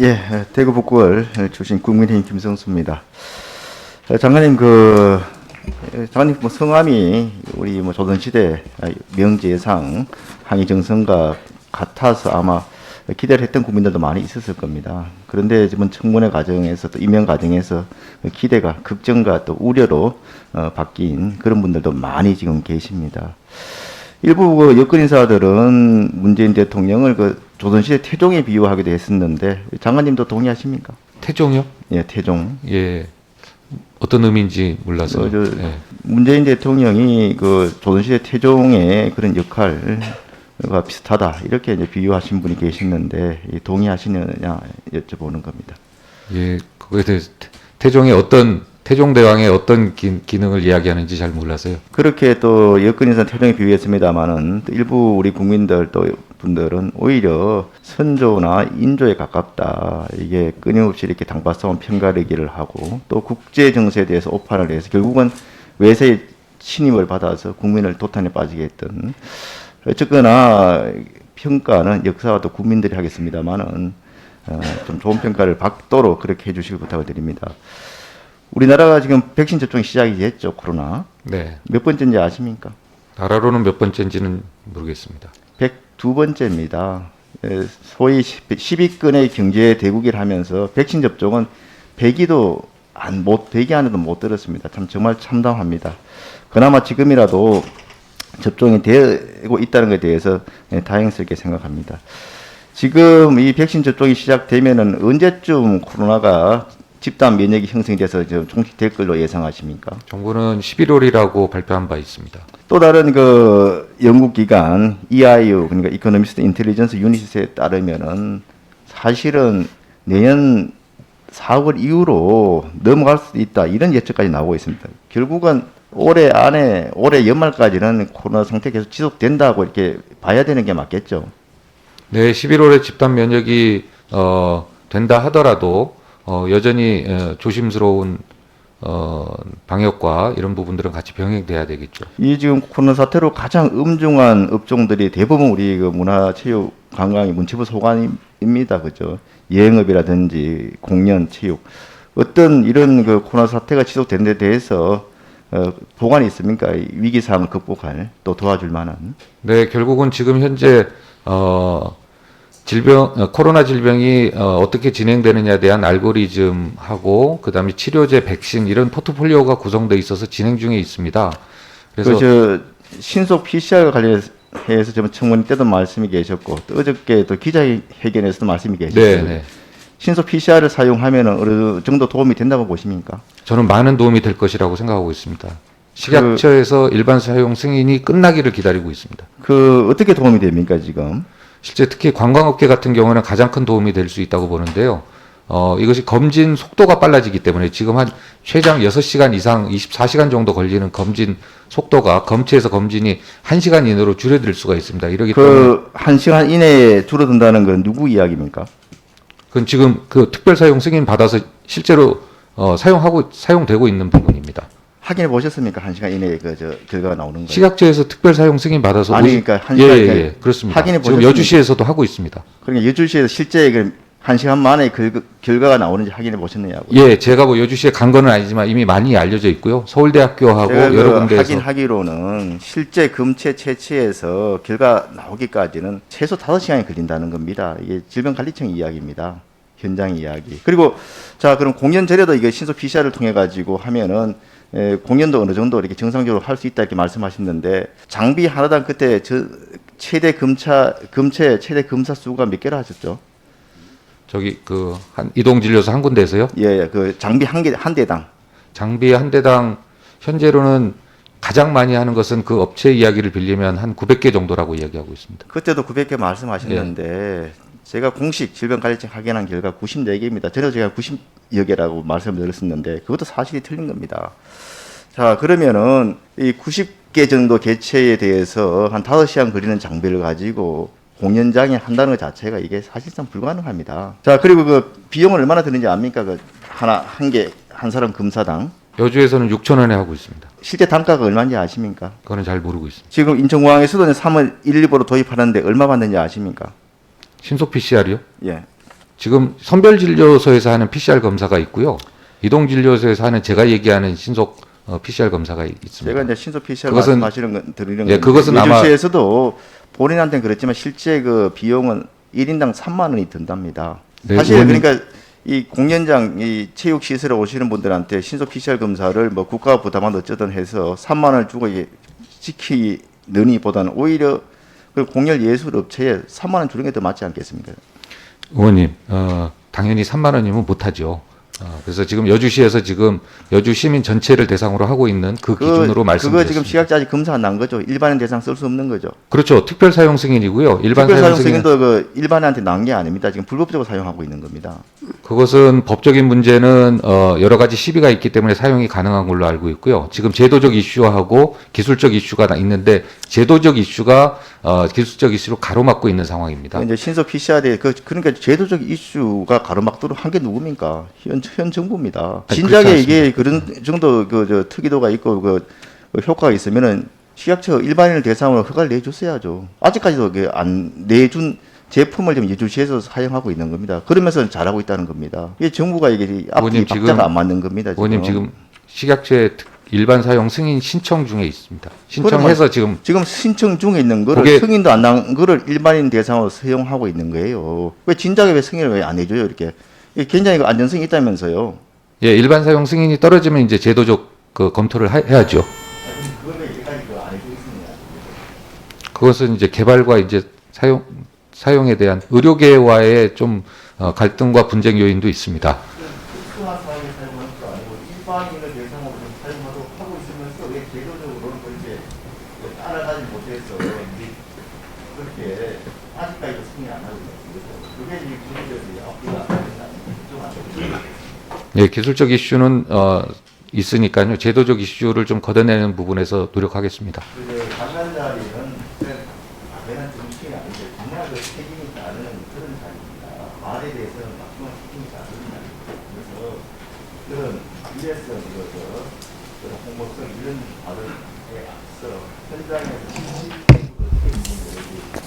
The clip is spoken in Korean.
예, 대구 북구을 출신 국민의힘 김성수입니다. 장관님 장관님 성함이 우리 조선시대 명제상 항의정성과 같아서 아마 기대를 했던 국민들도 많이 있었을 겁니다. 그런데 지금 청문회 과정에서 또 임명 과정에서 기대가 걱정과 또 우려로 바뀐 그런 분들도 많이 지금 계십니다. 일부 여권 인사들은 문재인 대통령을 조선시대 태종에 비유하기도 했었는데 장관님도 동의하십니까? 태종이요? 예, 태종. 예. 어떤 의미인지 몰라서. 예. 문재인 대통령이 조선시대 태종의 그런 역할과 비슷하다 이렇게 이제 비유하신 분이 계시는데 동의하시느냐 여쭤보는 겁니다. 예, 그거에 대해서 태종대왕의 어떤 기능을 이야기하는지 잘 몰라서요. 그렇게 또 여권에서 태종에 비유했습니다만은 일부 우리 국민들 또 분들은 오히려 선조나 인조에 가깝다. 이게 끊임없이 이렇게 당파싸움 편가르기를 하고 또 국제 정세에 대해서 오판을 해서 결국은 외세의 침입을 받아서 국민을 도탄에 빠지게 했던. 어쨌거나 평가는 역사와 또 국민들이 하겠습니다만은 좀 좋은 평가를 받도록 그렇게 해주시길 부탁을 드립니다. 우리나라가 지금 백신 접종이 시작이 됐죠, 코로나. 네. 몇 번째인지 아십니까? 나라로는 몇 번째인지는 모르겠습니다. 102번째입니다. 소위 10위권의 경제 대국이라 하면서 백신 접종은 100위 안에도 못 들었습니다. 정말 참담합니다. 그나마 지금이라도 접종이 되고 있다는 것에 대해서 다행스럽게 생각합니다. 지금 이 백신 접종이 시작되면은 언제쯤 코로나가 집단 면역이 형성돼서 종식될 걸로 예상하십니까? 정부는 11월이라고 발표한 바 있습니다. 또 다른 연구기관 EIU 그러니까 이코노미스트 인텔리전스 유닛에 따르면은 사실은 내년 4월 이후로 넘어갈 수도 있다 이런 예측까지 나오고 있습니다. 결국은 올해 연말까지는 코로나 상태 계속 지속된다고 이렇게 봐야 되는 게 맞겠죠. 네, 11월에 집단 면역이 된다 하더라도 여전히 조심스러운 방역과 이런 부분들은 같이 병행돼야 되겠죠. 이 지금 코로나 사태로 가장 엄중한 업종들이 대부분 우리 문화체육, 관광이 문체부 소관입니다, 그죠? 여행업이라든지 공연, 체육 어떤 이런 코로나 사태가 지속된 데 대해서 보관이 있습니까? 위기 상황을 극복할 또 도와줄 만한. 네, 결국은 지금 현재 코로나 질병이 어떻게 진행되느냐에 대한 알고리즘하고 그다음에 치료제, 백신 이런 포트폴리오가 구성되어 있어서 진행 중에 있습니다. 그래서 신속 PCR 관련해서 좀 청문회 때도 말씀이 계셨고 또 어저께 또 기자회견에서도 말씀이 계셨어요. 네. 신속 PCR을 사용하면 어느 정도 도움이 된다고 보십니까? 저는 많은 도움이 될 것이라고 생각하고 있습니다. 식약처에서 일반 사용 승인이 끝나기를 기다리고 있습니다. 어떻게 도움이 됩니까, 지금? 실제 특히 관광업계 같은 경우는 가장 큰 도움이 될 수 있다고 보는데요. 이것이 검진 속도가 빨라지기 때문에 지금 한 최장 6시간 이상 24시간 정도 걸리는 검진 속도가 검체에서 검진이 1시간 이내로 줄어들 수가 있습니다. 이러기 때문에 1시간 이내에 줄어든다는 건 누구 이야기입니까? 그건 지금 특별 사용 승인 받아서 실제로 사용되고 있는 부분입니다. 확인해 보셨습니까? 1시간 이내에 결과가 나오는 거예요. 식약처에서 특별 사용 승인 받아서 그러니까 1시간 예, 그렇습니다. 확인해 지금 보셨습니까? 여주시에서도 하고 있습니다. 그러니까 여주시에서 실제 1시간 만에 결과가 나오는지 확인해 보셨느냐고. 예, 제가 여주시에 간 거는 아니지만 이미 많이 알려져 있고요. 서울대학교하고 여러 군데에서 확인하기로는 실제 검체 채취에서 결과 나오기까지는 최소 5시간이 걸린다는 겁니다. 이게 질병관리청 이야기입니다. 현장 이야기. 그리고 그럼 공연 전에도 이게 신속 PCR을 통해 가지고 하면은 공연도 어느 정도 이렇게 정상적으로 할 수 있다 이렇게 말씀하셨는데 장비 하나당 그때 최대 최대 검사 수가 몇 개라 하셨죠? 이동진료소 한 군데에서요? 예, 장비 한 대당. 장비 한 대당 현재로는 가장 많이 하는 것은 그 업체 이야기를 빌리면 한 900개 정도라고 이야기하고 있습니다. 그때도 900개 말씀하셨는데 제가 공식 질병관리청 확인한 결과 94개입니다. 전에도 제가 90여 개라고 말씀을 드렸었는데 그것도 사실이 틀린 겁니다. 그러면은 이 90개 정도 개체에 대해서 한 5시간 걸리는 장비를 가지고 공연장에 한다는 것 자체가 이게 사실상 불가능합니다. 그리고 비용은 얼마나 드는지 압니까? 한 사람 검사당. 여주에서는 6,000원에 하고 있습니다. 실제 단가가 얼마인지 아십니까? 그거는 잘 모르고 있습니다. 지금 인천공항에서도 3월 1일부로 도입하는데 얼마 받는지 아십니까? 신속 PCR이요? 예. 지금 선별진료소에서 하는 PCR 검사가 있고요. 이동진료소에서 하는 제가 얘기하는 신속 PCR 검사가 있습니다. 제가 이제 신속 PCR 그것은- 말씀하시는 건 드리는 예, 그것은 아마- 예주시에서도 본인한테는 그렇지만 실제 그 비용은 1인당 3만 원이 든답니다. 네, 사실 의원님- 그러니까 이 공연장 이 체육 시설에 오시는 분들한테 신속 PCR 검사를 뭐 국가가 부담한 어쩌든 해서 3만 원을 주고 이게 지키느니보다는 오히려 그 공연 예술 업체에 3만 원 주는 게 더 맞지 않겠습니까? 의원님, 당연히 3만 원이면 못하죠. 그래서 지금 여주시에서 지금 여주 시민 전체를 대상으로 하고 있는 그 기준으로 말씀드렸습니다. 그거 지금 시각자 아직 검사 안 난 거죠? 일반인 대상 쓸 수 없는 거죠? 그렇죠. 특별 사용 승인이고요. 일반 특별 사용 사용 승인 승인도 그 일반인한테 난 게 아닙니다. 지금 불법적으로 사용하고 있는 겁니다. 그것은 법적인 문제는 여러 가지 시비가 있기 때문에 사용이 가능한 걸로 알고 있고요. 지금 제도적 이슈하고 기술적 이슈가 있는데 제도적 이슈가 기술적 이슈로 가로막고 있는 상황입니다. 이제 신속 PCR에 그러니까 제도적 이슈가 가로막도록 한 게 누굽니까? 현 정부입니다. 아니, 진작에 그렇지 이게 그런 정도 저 특이도가 있고 그 효과가 있으면은 시각처 일반인을 대상으로 허가를 내줬어야죠. 아직까지도 안 내준 제품을 지금 예주시에서 사용하고 있는 겁니다. 그러면서 잘하고 있다는 겁니다. 이게 정부가 이게 앞뒤 의원님, 지금- 박자가 안 맞는 겁니다. 지금. 의원님 지금 식약처의 일반 사용 승인 신청 중에 있습니다. 신청해서 지금 지금 신청 중에 있는 거를 그게- 승인도 안 난 거를 일반인 대상으로 사용하고 있는 거예요. 왜 진작에 왜 승인을 왜 안 해줘요? 이렇게 이게 굉장히 그 안전성이 있다면서요. 예, 일반 사용 승인이 떨어지면 이제 제도적 그 검토를 해야죠. 그거는 여기까지 안 해주고 있습니다. 그것은 이제 개발과 이제 사용에 대한 의료계와의 좀 갈등과 분쟁 요인도 있습니다. 특수한 사용에 사용하는 거 아니고 일반인을 대상으로 좀 사용하도록 하고 있으면서 왜 제도적으로는 그렇게 따라가지 못해서 이제 그렇게 아직까지도 승인 안 하고 있는 거죠. 그게 이제 기술적으로 앞뒤가 안 된다는 거죠. 예, 기술적 이슈는 있으니까요. 제도적 이슈를 좀 걷어내는 부분에서 노력하겠습니다. 강간 자리는 막연한 정치인이 아닌데 정말 그 책임이 따르는 그런 자리입니다. 말에 대해서는 막중한 책임이 따르는 자리입니다. 그래서 그런 일회성, 그런 홍보성 이런 발언에 앞서 현장에서 실질적으로 책임을